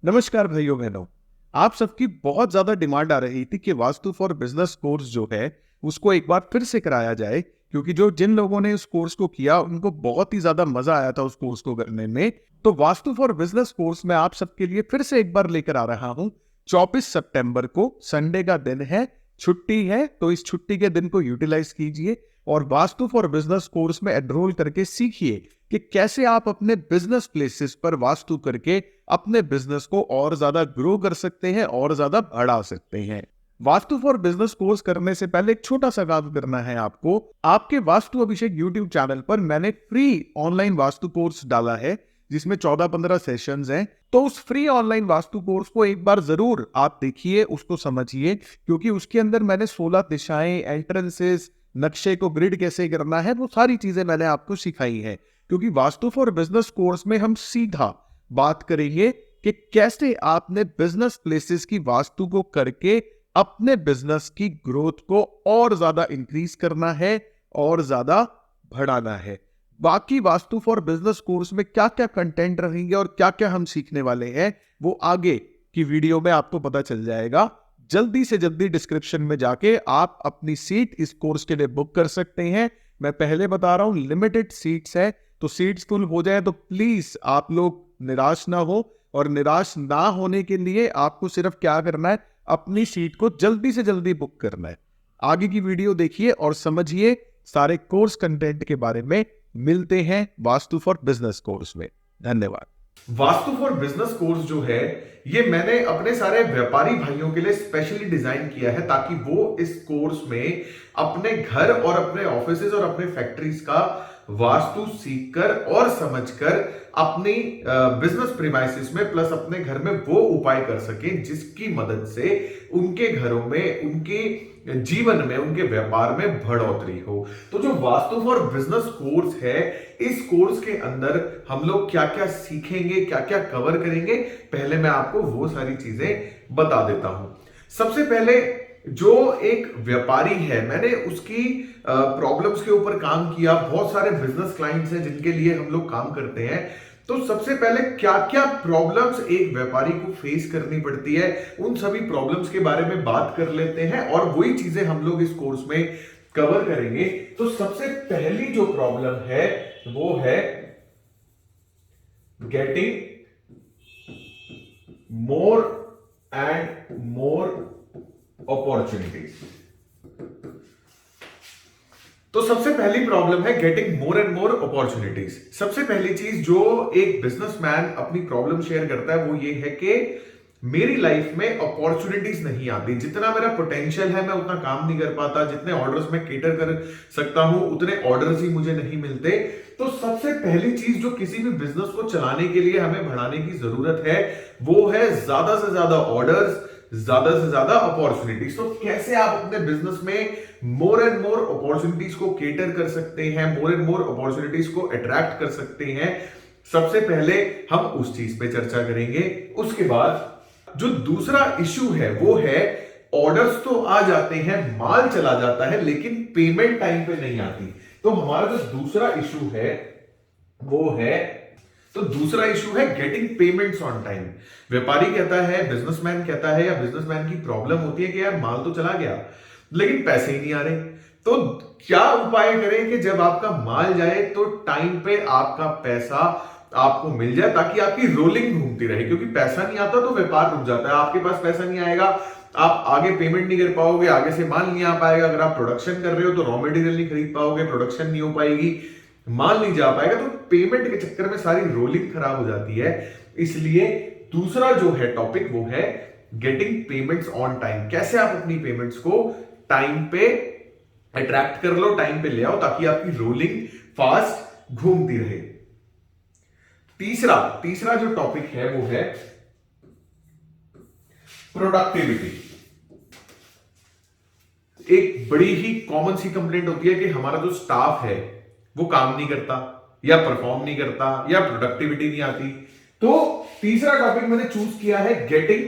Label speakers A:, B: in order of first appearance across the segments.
A: नमस्कार भाइयों बहनों। आप सबकी बहुत ज्यादा डिमांड आ रही थी कि वास्तु फॉर बिजनेस कोर्स जो है उसको एक बार फिर से कराया जाए, क्योंकि जिन लोगों ने उस कोर्स को किया उनको बहुत ही ज्यादा मजा आया था उस कोर्स को करने में। तो वास्तु फॉर बिजनेस कोर्स में आप सबके लिए फिर से एक बार लेकर आ रहा हूं। 24 सितंबर को संडे का दिन है, छुट्टी है, तो इस छुट्टी के दिन को यूटिलाइज कीजिए और वास्तु फॉर बिजनेस कोर्स में एनरोल करके सीखिए कि कैसे आप अपने बिजनेस प्लेसेस पर वास्तु करके अपने बिजनेस को और ज्यादा ग्रो कर सकते हैं और ज्यादा बढ़ा सकते हैं। वास्तु फॉर बिजनेस कोर्स करने से पहले एक छोटा सा काम करना है आपको। आपके वास्तु अभिषेक यूट्यूब चैनल पर मैंने फ्री ऑनलाइन वास्तु कोर्स डाला है जिसमें 14-15 सेशंस हैं। तो उस फ्री ऑनलाइन वास्तु कोर्स को एक बार जरूर आप देखिए, उसको समझिए, क्योंकि उसके अंदर मैंने 16 दिशाएं, एंट्रेंसेस, नक्शे को ग्रिड कैसे करना है, वो सारी चीजें मैंने आपको सिखाई है। क्योंकि वास्तु फॉर बिजनेस कोर्स में हम सीधा बात करेंगे कि कैसे आपने बिजनेस प्लेसेस की वास्तु को करके अपने बिजनेस की ग्रोथ को और ज्यादा इंक्रीज करना है और ज्यादा बढ़ाना है। बाकी वास्तु फॉर बिजनेस कोर्स में क्या क्या कंटेंट रहेंगे और क्या क्या हम सीखने वाले हैं वो आगे की वीडियो में आपको पता चल जाएगा। जल्दी से जल्दी डिस्क्रिप्शन में जाके आप अपनी सीट इस कोर्स के लिए बुक कर सकते हैं। मैं पहले बता रहा हूं, लिमिटेड सीट्स है, तो सीट्स फुल हो जाए तो प्लीज आप लोग निराश ना हो। और निराश ना होने के लिए आपको सिर्फ क्या करना है, अपनी सीट को जल्दी से जल्दी बुक करना है। आगे की वीडियो देखिए और समझिए सारे कोर्स कंटेंट के बारे में। मिलते हैं वास्तु फॉर बिजनेस कोर्स में। धन्यवाद।
B: वास्तु फॉर बिजनेस कोर्स जो है ये मैंने अपने सारे व्यापारी भाइयों के लिए स्पेशली डिजाइन किया है ताकि वो इस कोर्स में अपने घर और अपने ऑफिसेज और अपने फैक्ट्रीज का वास्तु सीखकर और समझकर अपनी बिजनेस प्रीमाइसेस में प्लस अपने घर में वो उपाय कर सके जिसकी मदद से उनके घरों में, उनके जीवन में, उनके व्यापार में बढ़ोतरी हो। तो जो वास्तु फॉर बिजनेस कोर्स है, इस कोर्स के अंदर हम लोग क्या क्या सीखेंगे, क्या क्या कवर करेंगे, पहले मैं आपको वो सारी चीजें बता देता हूं। सबसे पहले जो एक व्यापारी है, मैंने उसकी प्रॉब्लम्स के ऊपर काम किया। बहुत सारे बिजनेस क्लाइंट्स हैं जिनके लिए हम लोग काम करते हैं। तो सबसे पहले क्या क्या प्रॉब्लम्स एक व्यापारी को फेस करनी पड़ती है, उन सभी प्रॉब्लम्स के बारे में बात कर लेते हैं और वही चीजें हम लोग इस कोर्स में कवर करेंगे। तो सबसे पहली जो प्रॉब्लम है वो है getting more and more opportunities. तो सबसे पहली प्रॉब्लम है getting more and more opportunities. सबसे पहली चीज जो एक बिजनेसमैन अपनी प्रॉब्लम शेयर करता है वो ये है कि मेरी लाइफ में अपॉर्चुनिटीज नहीं आती, जितना मेरा पोटेंशियल है मैं उतना काम नहीं कर पाता, जितने ऑर्डर्स मैं केटर कर सकता हूं उतने ऑर्डर्स ही मुझे नहीं मिलते। तो सबसे पहली चीज जो किसी भी बिजनेस को चलाने के लिए हमें बढ़ाने की जरूरत है वो है ज्यादा से ज्यादा ऑर्डर्स, ज्यादा से ज्यादा अपॉर्चुनिटीज। तो कैसे आप अपने बिजनेस में मोर एंड मोर अपॉर्चुनिटीज को केटर कर सकते हैं, मोर एंड मोर अपॉर्चुनिटीज को अट्रैक्ट कर सकते हैं, सबसे पहले हम उस चीज पे चर्चा करेंगे। उसके बाद जो दूसरा इश्यू है वो है ऑर्डर्स तो आ जाते हैं, माल चला जाता है, लेकिन पेमेंट टाइम पे नहीं आती। तो हमारा जो दूसरा इश्यू है वो है गेटिंग पेमेंट्स ऑन टाइम। व्यापारी कहता है, बिजनेसमैन कहता है, या बिजनेसमैन की प्रॉब्लम होती है कि यार माल तो चला गया लेकिन पैसे ही नहीं आ रहे। तो क्या उपाय करें कि जब आपका माल जाए तो टाइम पे आपका पैसा आपको मिल जाए, ताकि आपकी रोलिंग घूमती रहे। क्योंकि पैसा नहीं आता तो व्यापार रुक जाता है। आपके पास पैसा नहीं आएगा, आप आगे पेमेंट नहीं कर पाओगे, आगे से माल नहीं आ पाएगा। अगर आप प्रोडक्शन कर रहे हो तो रॉ मटेरियल नहीं खरीद पाओगे, प्रोडक्शन नहीं हो पाएगी, माल नहीं जा पाएगा, तो पेमेंट के चक्कर में सारी रोलिंग खराब हो जाती है। इसलिए दूसरा जो है टॉपिक वो है गेटिंग पेमेंट्स ऑन टाइम। कैसे आप अपनी पेमेंट्स को टाइम पे अट्रैक्ट कर लो, टाइम पे ले आओ, ताकि आपकी रोलिंग फास्ट घूमती रहे। तीसरा जो टॉपिक है वो है प्रोडक्टिविटी। एक बड़ी ही कॉमन सी कंप्लेंट होती है कि हमारा जो स्टाफ है वो काम नहीं करता, या परफॉर्म नहीं करता, या प्रोडक्टिविटी नहीं आती। तो तीसरा टॉपिक मैंने चूज किया है गेटिंग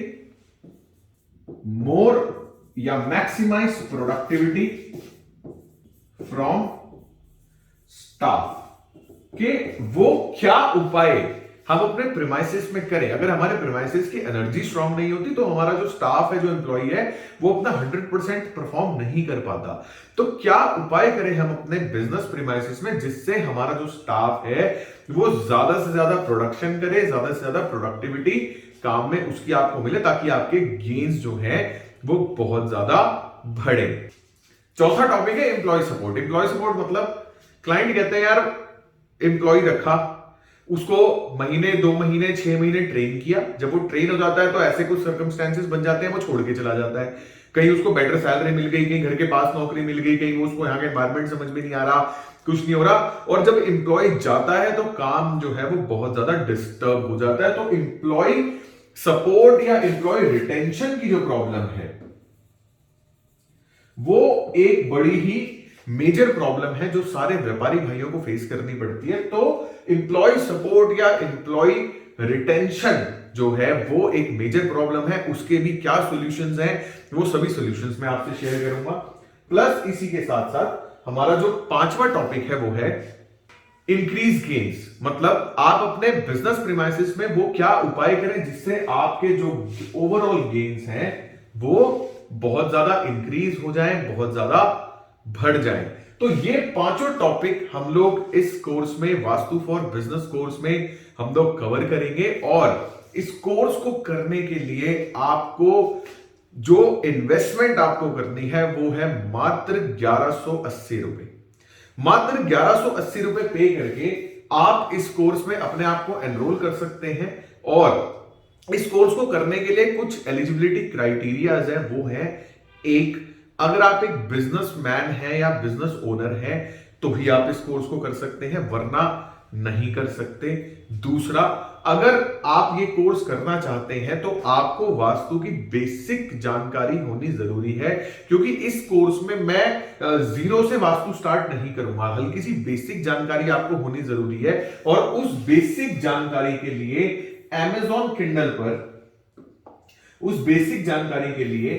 B: मोर या मैक्सिमाइज प्रोडक्टिविटी फ्रॉम स्टाफ। के वो क्या उपाय हम अपने प्रीमाइसेस में करें। अगर हमारे प्रीमाइसेस की एनर्जी स्ट्रांग नहीं होती तो हमारा जो स्टाफ है, जो एम्प्लॉय है, वो अपना 100% परफॉर्म नहीं कर पाता। तो क्या उपाय करें हम अपने बिजनेस प्रीमाइसेस में जिससे हमारा जो स्टाफ है वो ज्यादा से ज्यादा प्रोडक्शन करे, ज्यादा से ज्यादा प्रोडक्टिविटी काम में उसकी आपको मिले, ताकि आपके गेन्स जो है वो बहुत ज्यादा बढ़े। चौथा टॉपिक है एम्प्लॉय सपोर्ट। एम्प्लॉय सपोर्ट मतलब क्लाइंट कहते हैं यार एम्प्लॉय रखा, उसको महीने, 2 महीने, 6 महीने ट्रेन किया, जब वो ट्रेन हो जाता है तो ऐसे कुछ सर्कमस्टेंसेस बन जाते हैं वो छोड़ के चला जाता है। कहीं उसको बेटर सैलरी मिल गई, कहीं घर के पास नौकरी मिल गई, कहीं उसको यहाँ का एनवायरमेंट समझ में नहीं आ रहा, कुछ नहीं हो रहा, और जब एम्प्लॉय जाता है तो काम जो है वो बहुत ज्यादा डिस्टर्ब हो जाता है। तो एम्प्लॉय सपोर्ट या एम्प्लॉय रिटेंशन की जो प्रॉब्लम है वो एक बड़ी ही मेजर प्रॉब्लम है जो सारे व्यापारी भाइयों को फेस करनी पड़ती है। तो एम्प्लॉय सपोर्ट या एम्प्लॉय रिटेंशन जो है वो एक मेजर प्रॉब्लम है। उसके भी क्या सॉल्यूशंस हैं वो सभी सॉल्यूशंस मैं आपसे शेयर करूंगा। प्लस इसी के साथ साथ हमारा जो 5वां टॉपिक है वो है इंक्रीज गेन्स। मतलब आप अपने बिजनेस प्रीमाइसेस में वो क्या उपाय करें जिससे आपके जो ओवरऑल गेन्स हैं वो बहुत ज्यादा इंक्रीज हो जाए, बहुत ज्यादा बढ़ जाए। तो ये 5 टॉपिक हम लोग इस कोर्स में, वास्तु फॉर बिजनेस कोर्स में हम लोग कवर करेंगे। और इस कोर्स को करने के लिए आपको जो इन्वेस्टमेंट आपको करनी है वो है मात्र 1180 रुपए। मात्र 1180 रुपए पे करके आप इस कोर्स में अपने आप को एनरोल कर सकते हैं। और इस कोर्स को करने के लिए कुछ एलिजिबिलिटी क्राइटेरियाज है, वो है एक, अगर आप एक बिजनेसमैन हैं या बिजनेस ओनर हैं तो भी आप इस कोर्स को कर सकते हैं, वरना नहीं कर सकते। दूसरा, अगर आप ये कोर्स करना चाहते हैं तो आपको वास्तु की बेसिक जानकारी होनी जरूरी है, क्योंकि इस कोर्स में मैं जीरो से वास्तु स्टार्ट नहीं करूंगा। हल्की सी बेसिक जानकारी आपको होनी जरूरी है। और उस बेसिक जानकारी के लिए Amazon Kindle पर, उस बेसिक जानकारी के लिए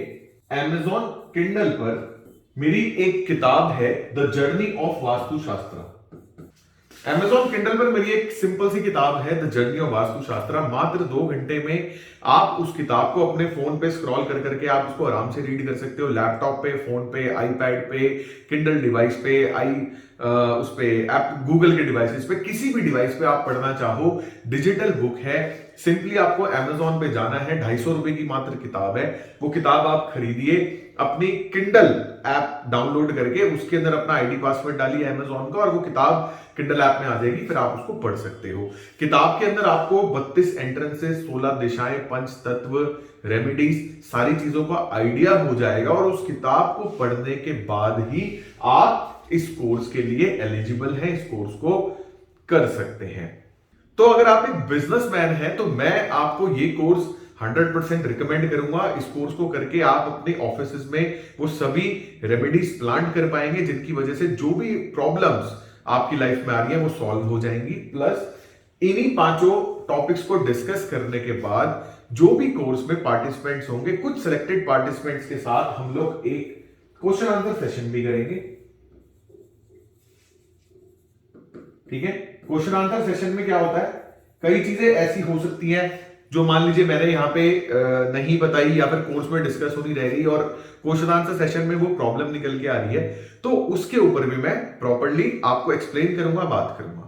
B: Amazon Kindle पर मेरी एक किताब है the journey of Vastushastra. Amazon Kindle पर मेरी एक सिंपल सी किताब है द जर्नी ऑफ वास्तुशास्त्र। मात्र 2 घंटे में आप उस किताब को अपने फोन पे स्क्रॉल कर करके आप उसको आराम से रीड कर सकते हो। लैपटॉप पे, फोन पे, आईपैड पे, किंडल डिवाइस पे, उस पे ऐप, गूगल के डिवाइसेस पे, किसी भी डिवाइस पे आप पढ़ना चाहो, डिजिटल बुक है। सिंपली आपको Amazon पे जाना है, 250 रुपए की मात्र किताब है। वो किताब आप खरीदिए, अपनी किंडल ऐप डाउनलोड करके उसके अंदर अपना आईडी पासवर्ड डालिए Amazon का, और वो किताब किंडल ऐप में आ जाएगी, फिर आप उसको पढ़ सकते हो। किताब के अंदर आपको 32 एंट्रेंसेस, 16 दिशाएं, 5 तत्व, रेमेडीज, सारी चीजों का आइडिया हो जाएगा। और उस किताब को पढ़ने के बाद ही आप इस कोर्स के लिए एलिजिबल हैं, इस कोर्स को कर सकते हैं। तो अगर आप एक बिजनेसमैन हैं तो मैं आपको ये कोर्स 100% रिकमेंड करूंगा। इस कोर्स को करके आप अपने ऑफिस में वो सभी रेमेडीज प्लांट कर पाएंगे जिनकी वजह से जो भी प्रॉब्लम्स आपकी लाइफ में आ रही है वो सॉल्व हो जाएंगी। प्लस इन्हीं 5 टॉपिक्स को डिस्कस करने के बाद जो भी कोर्स में पार्टिसिपेंट्स होंगे, कुछ सिलेक्टेड पार्टिसिपेंट्स के साथ हम लोग एक क्वेश्चन आंसर सेशन भी करेंगे। ठीक है, क्वेश्चन आंसर सेशन में क्या होता है, कई चीजें ऐसी हो सकती हैं जो मान लीजिए मैंने यहाँ पे नहीं बताई या फिर कोर्स में डिस्कस होनी रह गई और क्वेश्चन आंसर सेशन में वो प्रॉब्लम निकल के आ रही है, तो उसके ऊपर भी मैं प्रॉपर्ली आपको एक्सप्लेन करूंगा, बात करूंगा।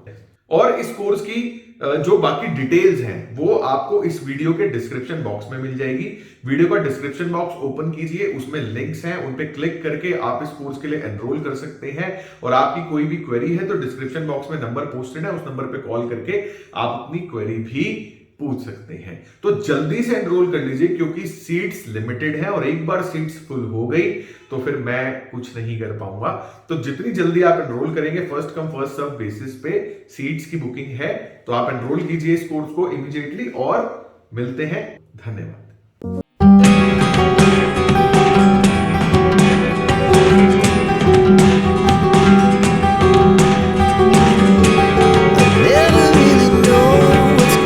B: और इस कोर्स की जो बाकी डिटेल्स हैं वो आपको इस वीडियो के डिस्क्रिप्शन बॉक्स में मिल जाएगी। वीडियो का डिस्क्रिप्शन बॉक्स ओपन कीजिए, उसमें लिंक्स हैं, उन पे क्लिक करके आप इस कोर्स के लिए एनरोल कर सकते हैं। और आपकी कोई भी क्वेरी है तो डिस्क्रिप्शन बॉक्स में नंबर पोस्टेड है, उस नंबर पे कॉल करके आप अपनी क्वेरी भी पूछ सकते हैं। तो जल्दी से एनरोल कर लीजिए क्योंकि सीट्स लिमिटेड है और एक बार सीट्स फुल हो गई तो फिर मैं कुछ नहीं कर पाऊंगा। तो जितनी जल्दी आप एनरोल करेंगे, first come first serve basis पे सीट्स की बुकिंग है, तो आप एनरोल कीजिए इस कोर्स को इमीडिएटली। और मिलते हैं, धन्यवाद।